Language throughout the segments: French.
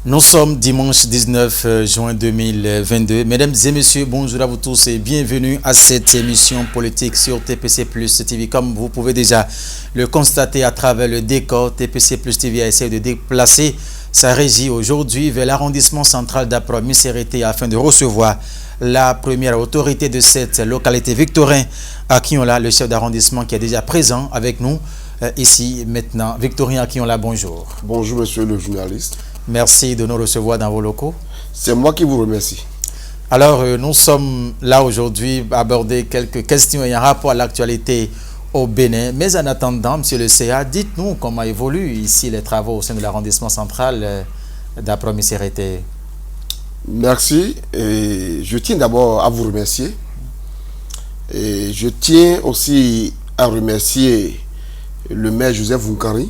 Nous sommes dimanche 19 juin 2022. Mesdames et messieurs, bonjour à vous tous et bienvenue à cette émission politique sur TPC Plus TV. Comme vous pouvez déjà le constater à travers le décor, TPC Plus TV a essayé de déplacer sa régie aujourd'hui vers l'arrondissement central d'Apro-Missérété afin de recevoir la première autorité de cette localité, Victorin Akinola, le chef d'arrondissement qui est déjà présent avec nous ici maintenant. Victorin Akinola, bonjour. Bonjour monsieur le journaliste. Merci de nous recevoir dans vos locaux. C'est moi qui vous remercie. Alors, nous sommes là aujourd'hui à aborder quelques questions ayant rapport à l'actualité au Bénin. Mais en attendant, monsieur le CA, dites-nous comment évoluent ici les travaux au sein de l'arrondissement central d'Apro-Missérété. Merci. Et je tiens d'abord à vous remercier. Et je tiens aussi à remercier le maire Joseph Vunkari,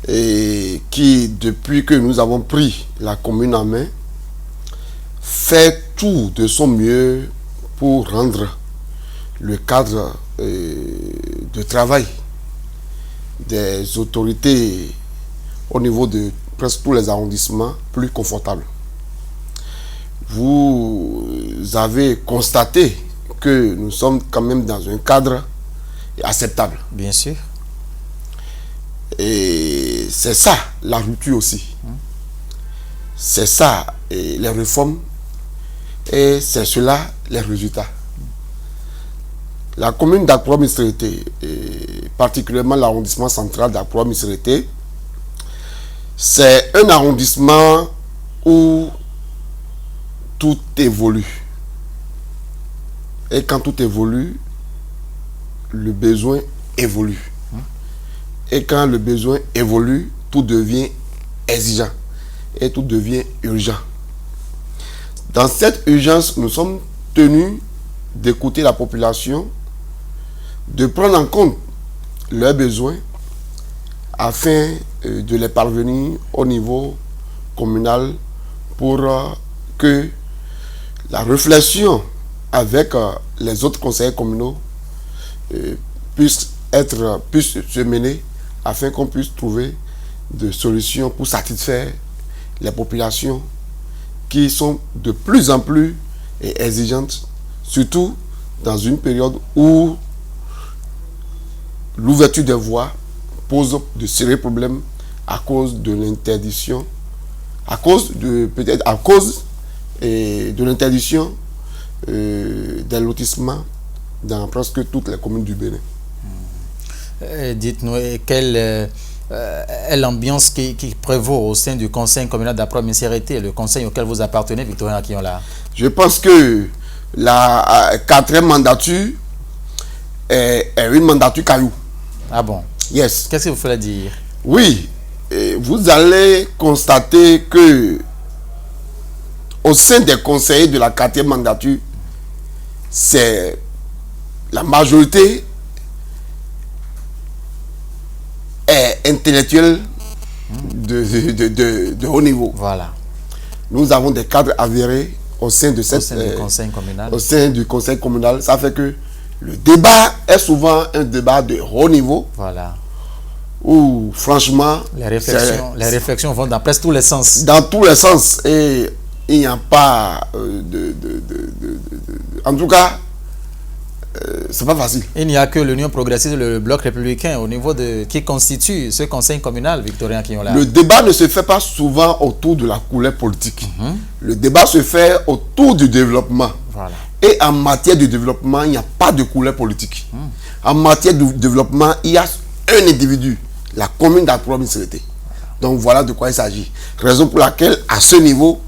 et qui, depuis que nous avons pris la commune en main, fait tout de son mieux pour rendre le cadre de travail des autorités au niveau de presque tous les arrondissements plus confortable. Vous avez constaté que nous sommes quand même dans un cadre acceptable. Bien sûr. Et c'est ça la rupture aussi. C'est ça et les réformes. Et c'est cela les résultats. La commune d'Apro-Missérété, et particulièrement l'arrondissement central d'Apro-Missérété, c'est un arrondissement où tout évolue. Et quand tout évolue, le besoin évolue. Et quand le besoin évolue, tout devient exigeant et tout devient urgent. Dans cette urgence, nous sommes tenus d'écouter la population, de prendre en compte leurs besoins afin de les parvenir au niveau communal pour que la réflexion avec les autres conseillers communaux puisse se mener afin qu'on puisse trouver des solutions pour satisfaire les populations qui sont de plus en plus exigeantes, surtout dans une période où l'ouverture des voies pose de sérieux problèmes à cause de l'interdiction, peut-être à cause de l'interdiction des lotissements dans presque toutes les communes du Bénin. Dites-nous, quelle est l'ambiance qui prévaut au sein du conseil communal d'Apro-Missérété, le conseil auquel vous appartenez, Victorin Akinola? Je pense que la quatrième mandature est une mandature caillou. Ah bon? Yes. Qu'est-ce que vous voulez dire? Oui, vous allez constater que au sein des conseillers de la quatrième mandature, c'est la majorité est intellectuelle de haut niveau. Voilà. Nous avons des cadres avérés au sein de du conseil communal. Au sein du conseil communal. Ça fait que le débat est souvent un débat de haut niveau. Voilà. Où franchement les réflexions vont dans presque tous les sens. Dans tous les sens. Et il n'y a pas en tout cas, c'est pas facile. Il n'y a que l'Union progressiste, le bloc républicain au niveau qui constitue ce conseil communal, Victorin Akinola. Le débat ne se fait pas souvent autour de la couleur politique. Le débat se fait autour du développement. Voilà. Et en matière de développement, il n'y a pas de couleur politique. En matière de développement, il y a un individu, la commune d'Apro-Missérété. Donc voilà de quoi il s'agit. Raison pour laquelle, à ce niveau,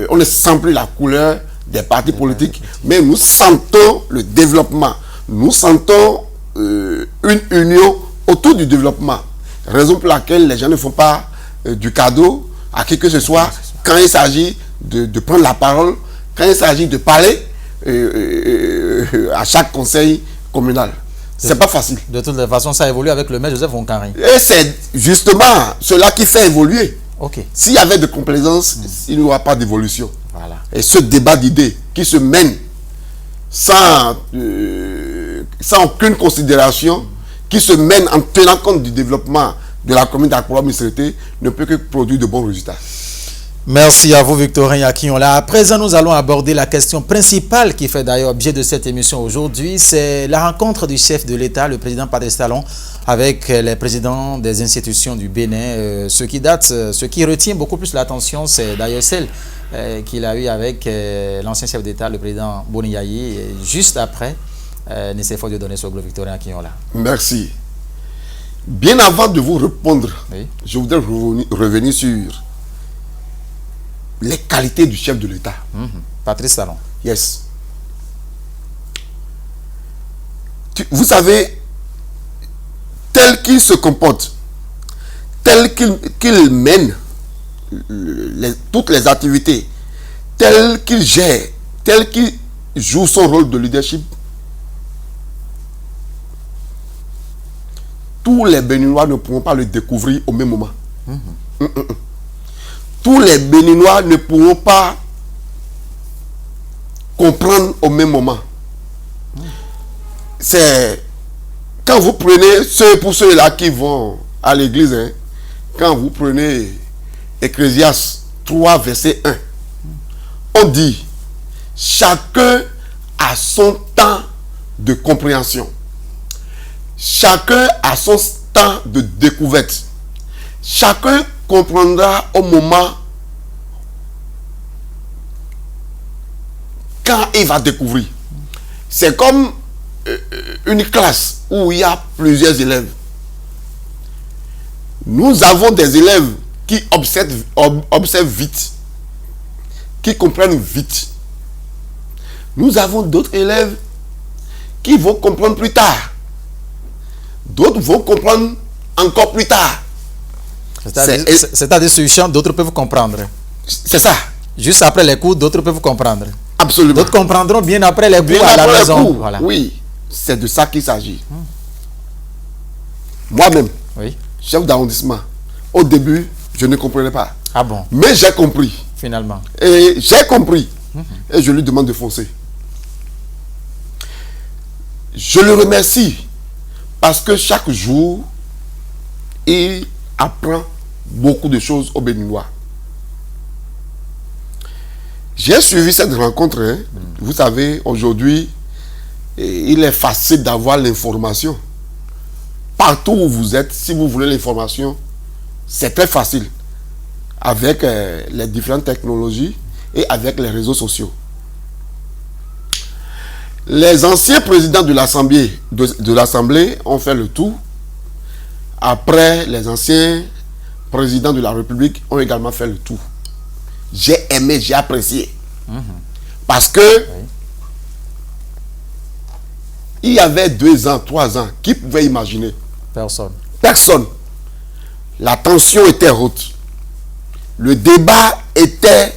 on ne sent plus la couleur des partis politiques, mais nous sentons le développement. Nous sentons une union autour du développement. Raison pour laquelle les gens ne font pas du cadeau à qui que ce soit quand il s'agit de prendre la parole, quand il s'agit de parler à chaque conseil communal. C'est pas facile. De toutes les façons, ça évolue avec le maire Joseph Onkari. Et c'est justement cela qui fait évoluer. Ok. S'il y avait de complaisance, il n'y aura pas d'évolution. Voilà. Et ce débat d'idées qui se mène sans aucune considération, qui se mène en tenant compte du développement de la commune d'Akporo-Missérété, ne peut que produire de bons résultats. Merci à vous, Victorin Yakinola. À présent, nous allons aborder la question principale qui fait d'ailleurs objet de cette émission aujourd'hui. C'est la rencontre du chef de l'État, le président Patrice Talon, avec les présidents des institutions du Bénin. Ce qui retient beaucoup plus l'attention, c'est d'ailleurs celle qu'il a eue avec l'ancien chef d'État, le président Boni Yayi, juste après Nicéphore Dieudonné Soglo, Victorin Yakinola. Merci. Bien avant de vous répondre, Oui. je voudrais revenir sur les qualités du chef de l'État. Patrice Talon. Yes. Vous savez, tel qu'il se comporte, tel qu'il mène toutes les activités, tel qu'il gère, tel qu'il joue son rôle de leadership, tous les Béninois ne pourront pas le découvrir au même moment. Tous les Béninois ne pourront pas comprendre au même moment. C'est quand vous prenez, pour ceux-là qui vont à l'église, hein, quand vous prenez Ecclésiaste 3, verset 1, on dit, chacun a son temps de compréhension. Chacun a son temps de découverte. Chacun comprendra au moment quand il va découvrir. C'est comme une classe où il y a plusieurs élèves. Nous avons des élèves qui observent vite, qui comprennent vite. Nous avons d'autres élèves qui vont comprendre plus tard. D'autres vont comprendre encore plus tard. C'est-à-dire sur le champ, d'autres peuvent comprendre. C'est ça. Juste après les cours, d'autres peuvent comprendre. Absolument. D'autres comprendront bien après les cours Bien à la après les maison. cours. Voilà. Oui, c'est de ça qu'il s'agit. Moi-même, Oui. chef d'arrondissement, au début, je ne comprenais pas. Ah bon, Mais j'ai compris. finalement. Et j'ai compris. Et je lui demande de foncer. Je le remercie parce que chaque jour, il apprend beaucoup de choses aux Béninois. J'ai suivi cette rencontre. Hein. Vous savez, aujourd'hui, il est facile d'avoir l'information. Partout où vous êtes, si vous voulez l'information, c'est très facile. Avec les différentes technologies et avec les réseaux sociaux. Les anciens présidents de l'Assemblée ont fait le tour. Après, les anciens présidents de la République ont également fait le tour. J'ai aimé, j'ai apprécié. Parce que il y avait 2 ans, 3 ans, qui pouvait imaginer? Personne. Personne. La tension était haute. Le débat était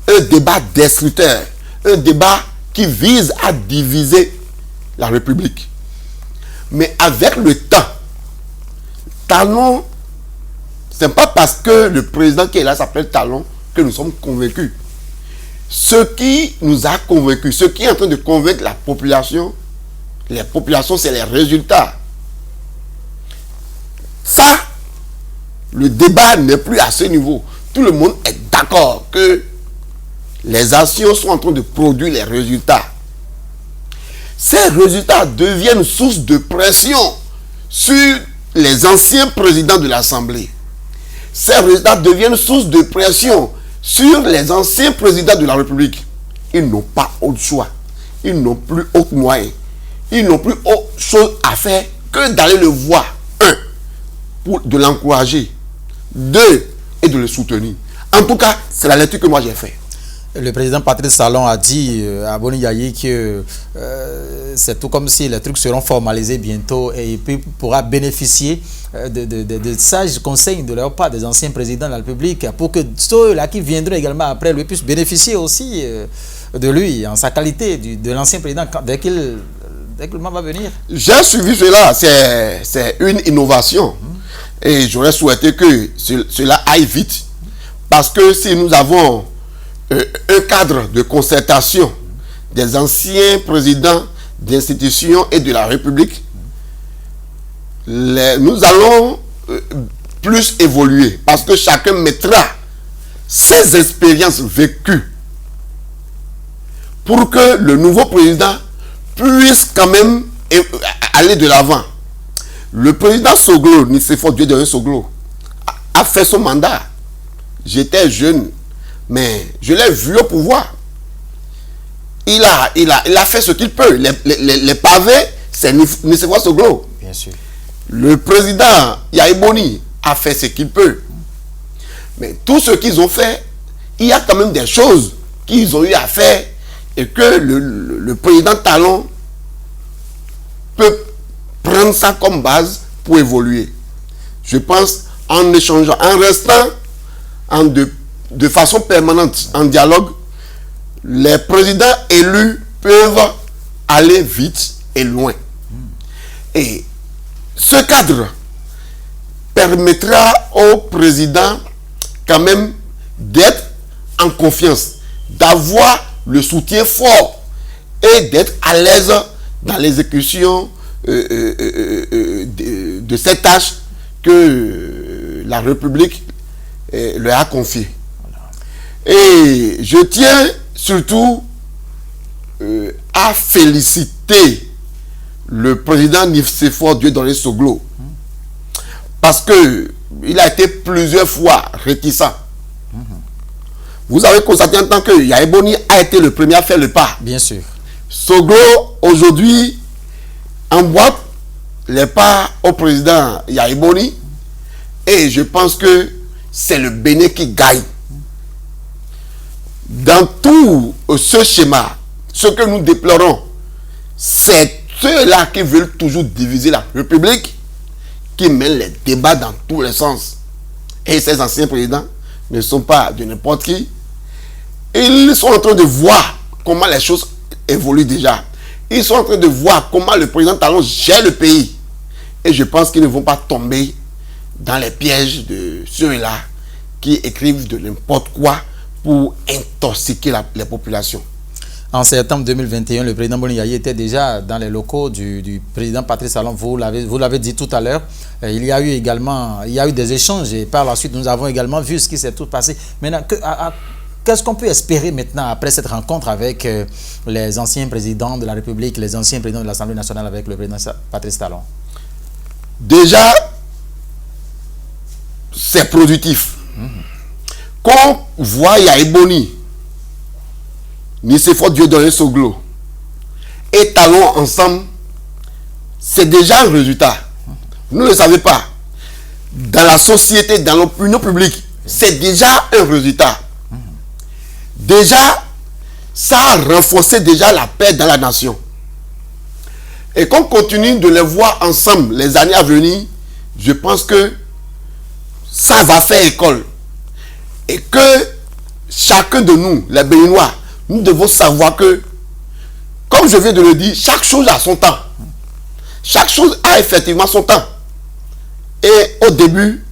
un débat destructeur. Un débat qui vise à diviser la République. Mais avec le temps, Talon, ce n'est pas parce que le président qui est là s'appelle Talon que nous sommes convaincus. Ce qui nous a convaincus, ce qui est en train de convaincre la population, les populations, c'est les résultats. Ça, le débat n'est plus à ce niveau. Tout le monde est d'accord que les actions sont en train de produire les résultats. Ces résultats deviennent source de pression sur les anciens présidents de l'Assemblée. Ces résultats deviennent source de pression sur les anciens présidents de la République. Ils n'ont pas autre choix. Ils n'ont plus autre moyen. Ils n'ont plus autre chose à faire que d'aller le voir. 1, pour de l'encourager. 2, et de le soutenir. En tout cas, c'est la lecture que moi j'ai faite. Le président Patrice Talon a dit à Boni Yayi que c'est tout comme si les trucs seront formalisés bientôt et puis pourra bénéficier de sages conseils de leur part des anciens présidents de la République pour que ceux-là qui viendront également après lui puissent bénéficier aussi de lui en sa qualité de l'ancien président dès qu'il règlement va venir. J'ai suivi cela, c'est une innovation. Et j'aurais souhaité que cela aille vite. Parce que si nous avons un cadre de concertation des anciens présidents d'institutions et de la République, nous allons plus évoluer. Parce que chacun mettra ses expériences vécues pour que le nouveau président puisse quand même aller de l'avant. Le président Soglo, Nicéphore Dieudonné Soglo, a fait son mandat. J'étais jeune, mais je l'ai vu au pouvoir. Il a fait ce qu'il peut. Les pavés, c'est Nicéphore Soglo. Bien sûr. Le président Yaïboni a fait ce qu'il peut. Mais tout ce qu'ils ont fait, il y a quand même des choses qu'ils ont eu à faire et que le président Talon peut prendre ça comme base pour évoluer. Je pense en échangeant, en restant de façon permanente en dialogue, les présidents élus peuvent aller vite et loin. Et ce cadre permettra au président quand même d'être en confiance, d'avoir le soutien fort et d'être à l'aise dans l'exécution de cette tâche que la République leur a confiée. Et je tiens surtout à féliciter le président Nicéphore Dieudonné Soglo parce que il a été plusieurs fois réticent. Vous avez constaté en tant que Yaïboni a été le premier à faire le pas. Bien sûr. Soglo aujourd'hui emboîte les pas au président Yaïboni et je pense que c'est le Bénin qui gagne. Dans tout ce schéma, ce que nous déplorons, c'est ceux-là qui veulent toujours diviser la République, qui mènent les débats dans tous les sens. Et ces anciens présidents ne sont pas de n'importe qui. Ils sont en train de voir comment les choses évoluent déjà. Ils sont en train de voir comment le président Talon gère le pays. Et je pense qu'ils ne vont pas tomber dans les pièges de ceux-là qui écrivent de n'importe quoi pour intoxiquer les populations. En septembre 2021, le président Boni Yayi était déjà dans les locaux du président Patrice Talon. Vous l'avez dit tout à l'heure. Il y a eu des échanges et par la suite, nous avons également vu ce qui s'est tout passé. Maintenant, qu'est-ce qu'on peut espérer maintenant après cette rencontre avec les anciens présidents de la République, les anciens présidents de l'Assemblée nationale avec le président Patrice Talon? Déjà, c'est productif. Quand on voit Yaïboni, Nicéphore Dieudonné Soglo et Talon ensemble, c'est déjà un résultat. Vous ne le savez pas. Dans la société, dans l'opinion publique, c'est déjà un résultat. Déjà, ça a renforcé déjà la paix dans la nation. Et qu'on continue de les voir ensemble les années à venir, je pense que ça va faire école. Et que chacun de nous, les Béninois, nous devons savoir que, comme je viens de le dire, chaque chose a son temps. Chaque chose a effectivement son temps. Et au début,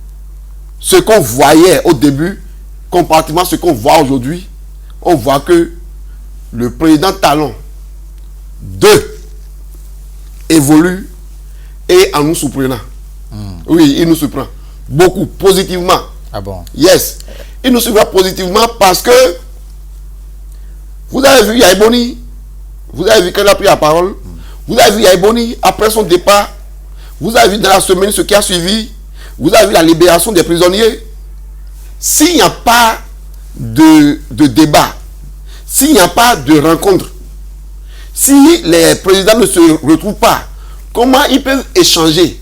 ce qu'on voyait au début, comparativement à ce qu'on voit aujourd'hui, on voit que le président Talon 2 évolue et en nous surprenant. Oui, il nous surprend beaucoup, positivement. Ah bon? Yes. Il nous surprend positivement parce que vous avez vu Yaïboni, vous avez vu qu'elle a pris la parole, vous avez vu Yaïboni après son départ, vous avez vu dans la semaine ce qui a suivi, vous avez vu la libération des prisonniers. S'il n'y a pas de débat, s'il n'y a pas de rencontre, si les présidents ne se retrouvent pas, comment ils peuvent échanger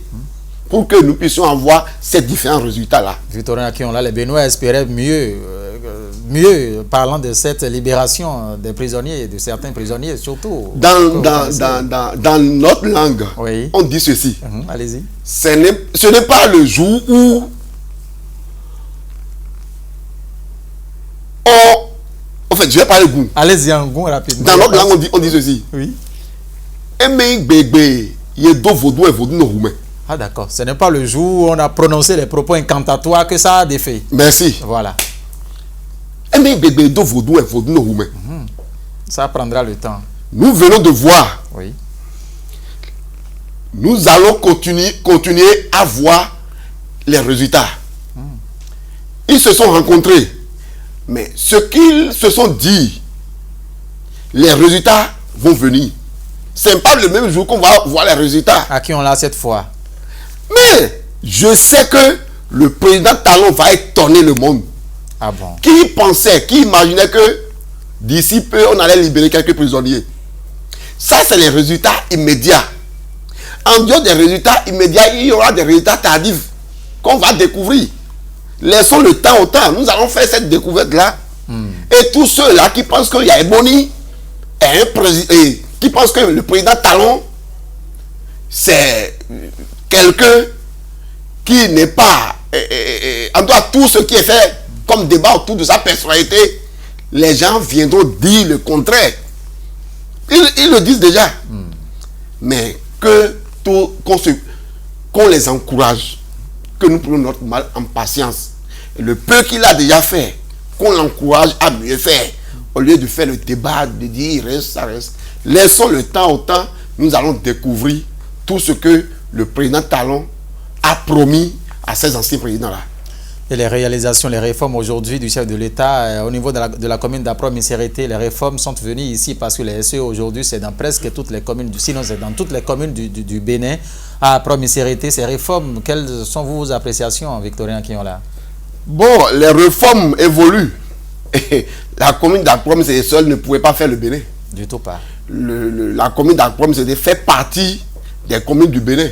pour que nous puissions avoir ces différents résultats-là? Victorien Akionla, les Béninois espéraient mieux parlant de cette libération des prisonniers, de certains prisonniers surtout. Dans notre langue, oui, on dit ceci. Allez-y. Ce n'est pas le jour où en fait, je vais parler goût. Allez-y en goût rapidement. Dans notre langue, on dit ceci. Oui. Ah d'accord, ce n'est pas le jour où on a prononcé les propos incantatoires que ça a des faits. Merci. Voilà. Ça prendra le temps. Nous venons de voir. Oui. Nous allons continuer à voir les résultats. Ils se sont rencontrés. Mais ce qu'ils se sont dit, les résultats vont venir. Ce n'est pas le même jour qu'on va voir les résultats. À qui on l'a cette fois? Mais je sais que le président Talon va étonner le monde. Ah bon? Qui pensait, qui imaginait que d'ici peu, on allait libérer quelques prisonniers? Ça, c'est les résultats immédiats. En dehors des résultats immédiats, il y aura des résultats tardifs qu'on va découvrir. Laissons le temps au temps. Nous allons faire cette découverte-là. Et tous ceux-là qui pensent qu'il y a Ebony et un président, qui pensent que le président Talon, c'est quelqu'un qui n'est pas... en tout cas, tout ce qui est fait comme débat autour de sa personnalité, les gens viendront dire le contraire. Ils le disent déjà. Mais qu'on les encourage, que nous prenons notre mal en patience. Et le peu qu'il a déjà fait, qu'on l'encourage à mieux faire, au lieu de faire le débat, de dire reste, ça reste. Laissons le temps au temps, nous allons découvrir tout ce que le président Talon a promis à ces anciens présidents-là. Et les réalisations, les réformes aujourd'hui du chef de l'État au niveau de la commune d'Apro-Misérité, les réformes sont venues ici parce que les SE aujourd'hui, c'est dans presque toutes les communes, sinon c'est dans toutes les communes du Bénin. À Apro-Misérité, ces réformes, quelles sont vos appréciations, Victorien Akinola? Bon, les réformes évoluent. Et la commune d'Apro-Misérité seule ne pouvait pas faire le Bénin. Du tout pas. La commune d'Apro-Misérité fait partie des communes du Bénin.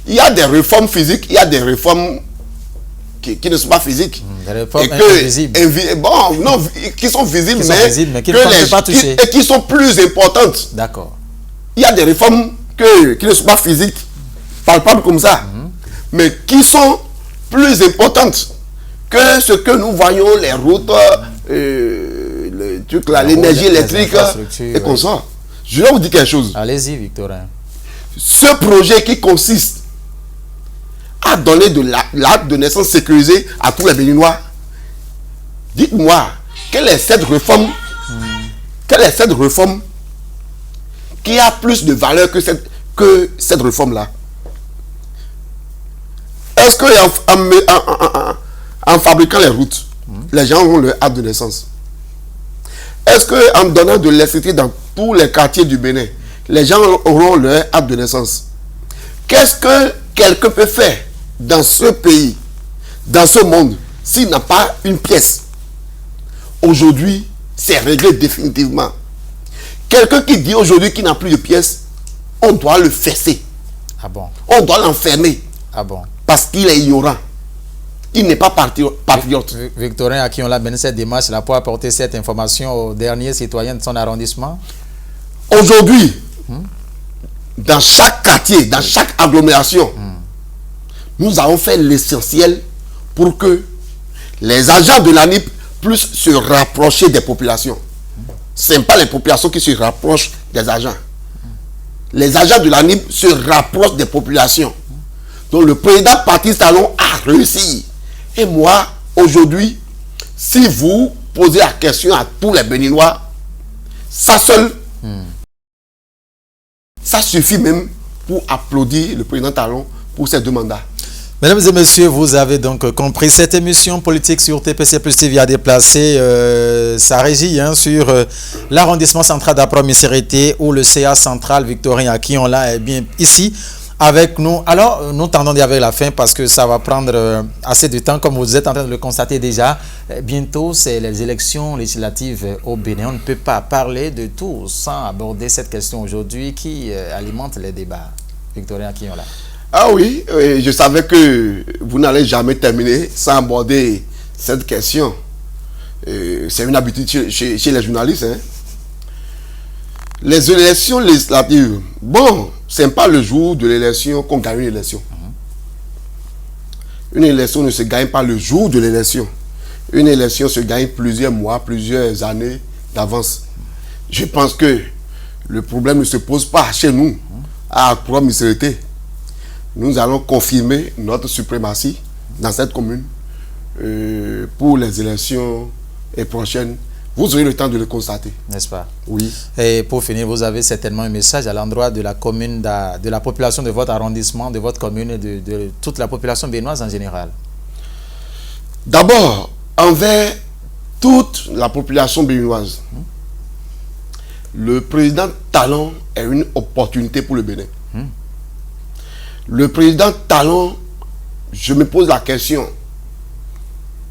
Il y a des réformes physiques, il y a des réformes qui ne sont pas physiques. Des réformes invisibles. Qui sont visibles, mais qui ne peuvent pas toucher. Et qui sont plus importantes. D'accord. Il y a des réformes qui ne sont pas physiques, palpables comme ça, mais qui sont plus importantes que ce que nous voyons, les routes, l'énergie électrique et comme ça. Je vais vous dire quelque chose. Allez-y, Victorin. Ce projet qui consiste à donner de l'acte de naissance sécurisé à tous les Béninois, dites-moi, quelle est cette réforme qui a plus de valeur que cette réforme-là? Est-ce qu'en fabriquant les routes, les gens auront leur acte de naissance? Est-ce qu'en donnant de l'électricité dans tous les quartiers du Bénin, les gens auront leur acte de naissance? Qu'est-ce que quelqu'un peut faire dans ce pays, dans ce monde, s'il n'a pas une pièce? Aujourd'hui, c'est réglé définitivement. Quelqu'un qui dit aujourd'hui qu'il n'a plus de pièce, on doit le fesser. Ah bon? On doit l'enfermer. Ah bon? Parce qu'il est ignorant. Il n'est pas patriote. Victorin Akinola mène cette démarche-là pour apporter cette information aux derniers citoyens de son arrondissement. Aujourd'hui, dans chaque quartier, dans chaque agglomération, nous avons fait l'essentiel pour que les agents de l'ANIP puissent se rapprocher des populations. Ce n'est pas les populations qui se rapprochent des agents. Les agents de l'ANIP se rapprochent des populations. Donc le président Patrice Talon a réussi. Et moi, aujourd'hui, si vous posez la question à tous les Béninois, ça seul, ça suffit même pour applaudir le président Talon pour ses 2 mandats. Mesdames et messieurs, vous avez donc compris, cette émission politique sur TPC Plus TV a déplacé sa régie sur l'arrondissement central d'Apro-Misérité où le CA central Victorien Akinola est bien ici avec nous. Alors, nous tendons avec la fin parce que ça va prendre assez de temps, comme vous êtes en train de le constater déjà. Bientôt, c'est les élections législatives au Bénin. On ne peut pas parler de tout sans aborder cette question aujourd'hui qui alimente les débats. Victorien Akinola. Ah oui, je savais que vous n'allez jamais terminer sans aborder cette question. C'est une habitude chez les journalistes. Les élections législatives, bon, ce n'est pas le jour de l'élection qu'on gagne une élection. Une élection ne se gagne pas le jour de l'élection. Une élection se gagne plusieurs mois, plusieurs années d'avance. Je pense que le problème ne se pose pas chez nous, à Accra-Missérété. Nous allons confirmer notre suprématie dans cette commune pour les élections prochaines. Vous aurez le temps de le constater. N'est-ce pas? Oui. Et pour finir, vous avez certainement un message à l'endroit de la commune, de la population de votre arrondissement, de votre commune et de toute la population béninoise en général. D'abord, envers toute la population béninoise, le président Talon est une opportunité pour le Bénin. Le président Talon, je me pose la question.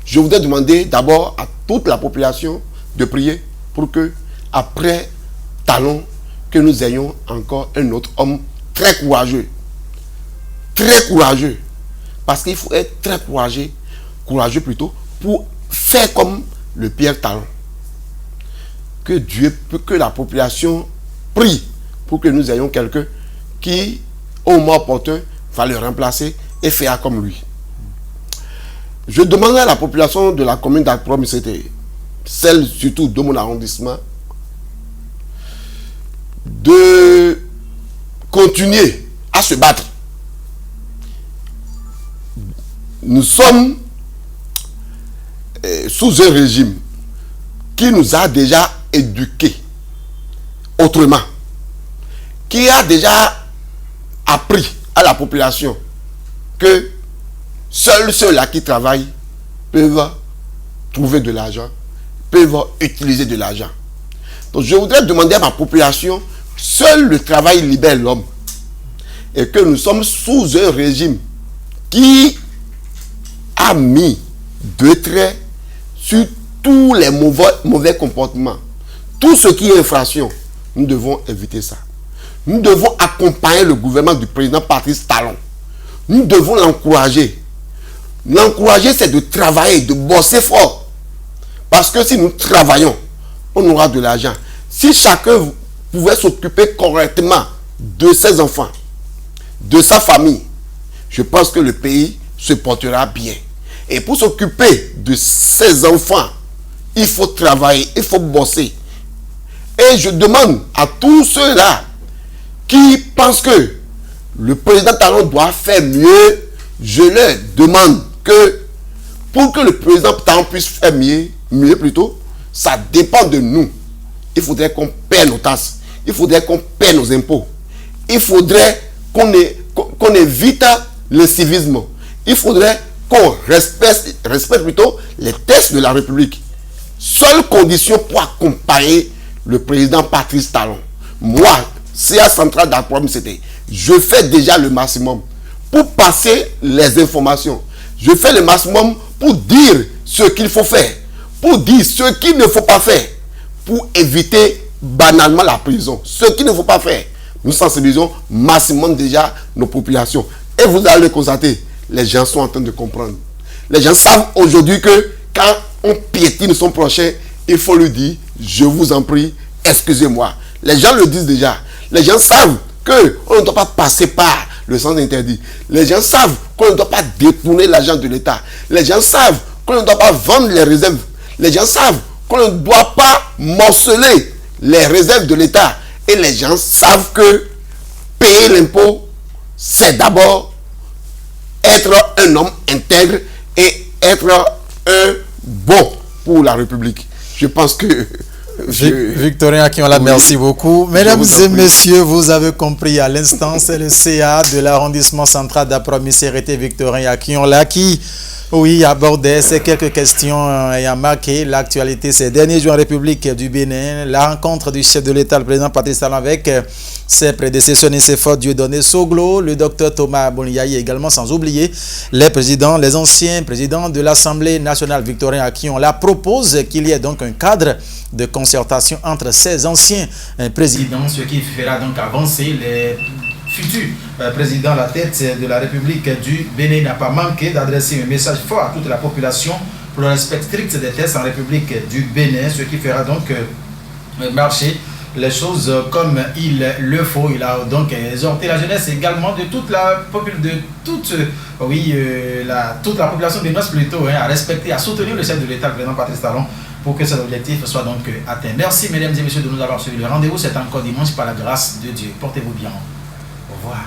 Je voudrais demander d'abord à toute la population de prier pour que, après Talon, que nous ayons encore un autre homme très courageux. Très courageux. Parce qu'il faut être très courageux plutôt, pour faire comme le Pierre Talon. Que Dieu, que la population prie pour que nous ayons quelqu'un qui, au moment opportun, va le remplacer et faire comme lui. Je demanderai à la population de la commune d'Accra-Missérété, celle surtout de mon arrondissement, de continuer à se battre. Nous sommes sous un régime qui nous a déjà éduqués autrement, qui a déjà appris à la population que seuls ceux-là qui travaillent peuvent trouver de l'argent, peuvent utiliser de l'argent. Donc je voudrais demander à ma population, seul le travail libère l'homme. Et que nous sommes sous un régime qui a mis deux traits sur tous les mauvais comportements. Tout ce qui est infraction, nous devons éviter ça. Nous devons accompagner le gouvernement du président Patrice Talon. Nous devons l'encourager. L'encourager, c'est de travailler, de bosser fort. Parce que si nous travaillons, on aura de l'argent. Si chacun pouvait s'occuper correctement de ses enfants, de sa famille, je pense que le pays se portera bien. Et pour s'occuper de ses enfants, il faut travailler, il faut bosser. Et je demande à tous ceux-là qui pensent que le président Talon doit faire mieux, je leur demande que pour que le président Talon puisse faire mieux plutôt, ça dépend de nous. Il faudrait qu'on paie nos taxes, il faudrait qu'on paie nos impôts, il faudrait qu'on évite le civisme, il faudrait qu'on respecte plutôt les textes de la République. Seule condition pour accompagner le président Patrice Talon. Moi, CA Central d'Accra-Missérété, je fais déjà le maximum pour passer les informations. Je fais le maximum pour dire ce qu'il faut faire, pour dire ce qu'il ne faut pas faire, pour éviter banalement la prison. Ce qu'il ne faut pas faire. Nous sensibilisons maximum déjà nos populations. Et vous allez le constater, les gens sont en train de comprendre. Les gens savent aujourd'hui que quand on piétine son prochain, il faut lui dire, je vous en prie, excusez-moi. Les gens le disent déjà. Les gens savent qu'on ne doit pas passer par le sens interdit. Les gens savent qu'on ne doit pas détourner l'argent de l'État. Les gens savent qu'on ne doit pas vendre les réserves. Les gens savent qu'on ne doit pas morceler les réserves de l'État. Et les gens savent que payer l'impôt, c'est d'abord être un homme intègre et être un bon pour la République. Je pense que... Victorin Akinola, oui, merci beaucoup. Mesdames et messieurs, vous avez compris à l'instant, c'est le CA de l'arrondissement central d'Accra-Missérété, Victorin Akinola, qui, oui, abordait ces quelques questions ayant marqué l'actualité ces derniers jours en République du Bénin. La rencontre du chef de l'État, le président Patrice Talon, avec ses prédécesseurs Nicéphore Dieudonné Soglo, le docteur Thomas Boniaï également, sans oublier les anciens présidents de l'Assemblée nationale. Victorin Akinola propose qu'il y ait donc un cadre de concertation entre ces anciens présidents, ce qui fera donc avancer les futurs présidents à la tête de la République du Bénin. N'a pas manqué d'adresser un message fort à toute la population pour le respect strict des tests en République du Bénin, ce qui fera donc marcher les choses comme il le faut. Il a donc exhorté la jeunesse également de toute la population béninoise plutôt, à respecter, à soutenir le chef de l'État, le président Patrice Talon, pour que cet objectif soit donc atteint. Merci mesdames et messieurs de nous avoir suivis. Le rendez-vous c'est encore dimanche par la grâce de Dieu. Portez-vous bien. Au revoir.